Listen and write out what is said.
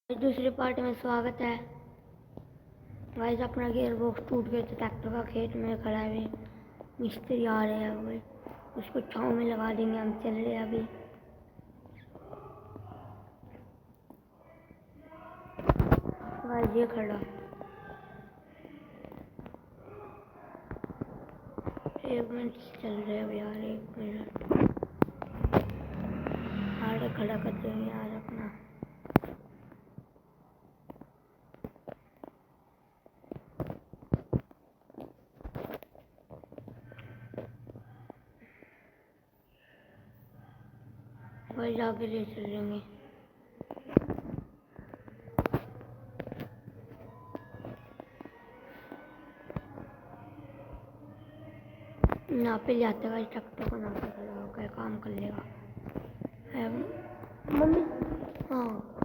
दूसरे पार्ट में स्वागत है। गाइस अपना गियर बॉक्स टूट गया तो ट्रैक्टर का खेत में खड़ा है। मिस्त्री आ रहे हैं, वो उसको छाँव में लगा देंगे। हम चल रहे हैं अभी। गाइस ये खड़ा, एक मिनट चल रहे हैं यार, एक मिनट आगे खड़ा कर देंगे यार अपना। वही जाके ले चलेंगे। यहाँ पे जाते हुए ट्रैक्टर को यहाँ पे खड़ा होकर काम कर लेगा। मम्मी हाँ